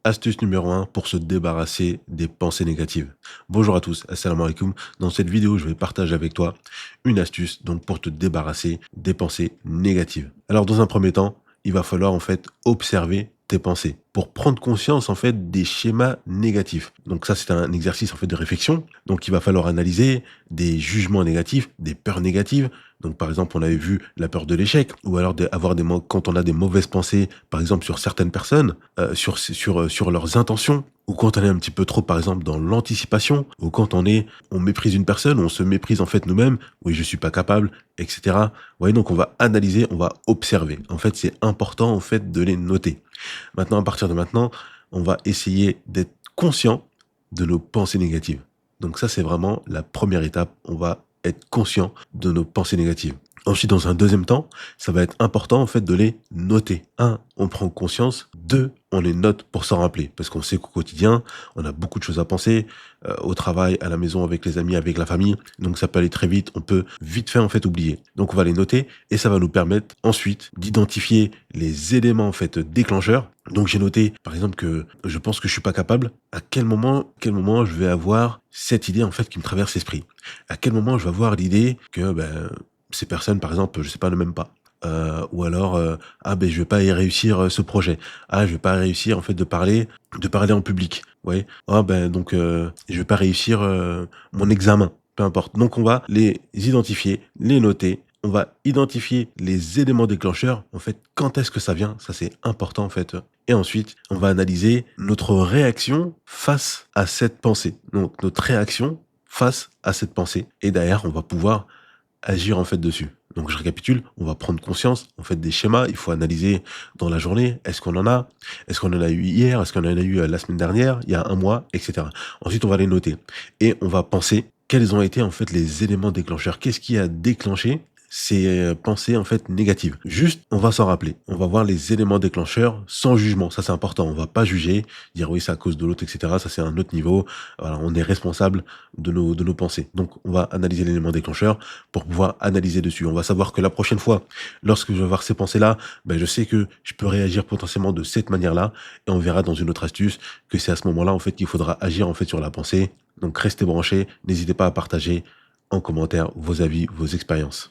Astuce numéro un pour se débarrasser des pensées négatives. Bonjour à tous, assalamu alaikum. Dans cette vidéo, je vais partager avec toi une astuce donc pour te débarrasser des pensées négatives. Alors dans un premier temps, il va falloir en fait observer tes pensées pour prendre conscience en fait des schémas négatifs. Donc ça c'est un exercice en fait de réflexion. Donc il va falloir analyser des jugements négatifs, des peurs négatives. Donc par exemple, on avait vu la peur de l'échec ou alors quand on a des mauvaises pensées par exemple sur certaines personnes, sur leurs intentions, ou quand on est un petit peu trop, par exemple, dans l'anticipation, ou quand on méprise une personne, on se méprise en fait nous-mêmes, oui, je suis pas capable, etc. Vous voyez, donc on va analyser, on va observer. En fait, c'est important en fait de les noter. Maintenant, à partir de maintenant, on va essayer d'être conscient de nos pensées négatives. Donc ça, c'est vraiment la première étape. On va être conscient de nos pensées négatives. Ensuite, dans un deuxième temps, ça va être important en fait de les noter. Un, on prend conscience. Deux, on les note pour s'en rappeler. Parce qu'on sait qu'au quotidien, on a beaucoup de choses à penser, au travail, à la maison, avec les amis, avec la famille. Donc ça peut aller très vite, on peut vite fait en fait oublier. Donc on va les noter et ça va nous permettre ensuite d'identifier les éléments en fait déclencheurs. Donc j'ai noté par exemple que je pense que je suis pas capable. À quel moment je vais avoir cette idée en fait qui me traverse l'esprit. À quel moment je vais avoir l'idée que ces personnes, par exemple, je sais pas, ne m'aiment pas. Ou alors, ah ben je vais pas y réussir ce projet. Ah, je vais pas réussir en fait de parler en public. Vous voyez? Ah ben donc je vais pas réussir mon examen. Peu importe. Donc on va les identifier, les noter. On va identifier les éléments déclencheurs. En fait, quand est-ce que ça vient? Ça c'est important en fait. Et ensuite, on va analyser notre réaction face à cette pensée. Donc notre réaction face à cette pensée. Et derrière, on va pouvoir agir en fait dessus. Donc je récapitule, on va prendre conscience en fait des schémas, il faut analyser dans la journée, est-ce qu'on en a? Est-ce qu'on en a eu hier? Est-ce qu'on en a eu la semaine dernière, il y a un mois, etc. Ensuite, on va les noter et on va penser quels ont été en fait les éléments déclencheurs. Qu'est-ce qui a déclenché ces pensées en fait négatives? Juste, on va s'en rappeler. On va voir les éléments déclencheurs sans jugement. Ça, c'est important. On va pas juger, dire oui, c'est à cause de l'autre, etc. Ça, c'est un autre niveau. Voilà, on est responsable de nos pensées. Donc, on va analyser l'élément déclencheur pour pouvoir analyser dessus. On va savoir que la prochaine fois, lorsque je vais voir ces pensées-là, je sais que je peux réagir potentiellement de cette manière-là. Et on verra dans une autre astuce que c'est à ce moment-là, en fait, qu'il faudra agir, en fait, sur la pensée. Donc, restez branchés. N'hésitez pas à partager en commentaire vos avis, vos expériences.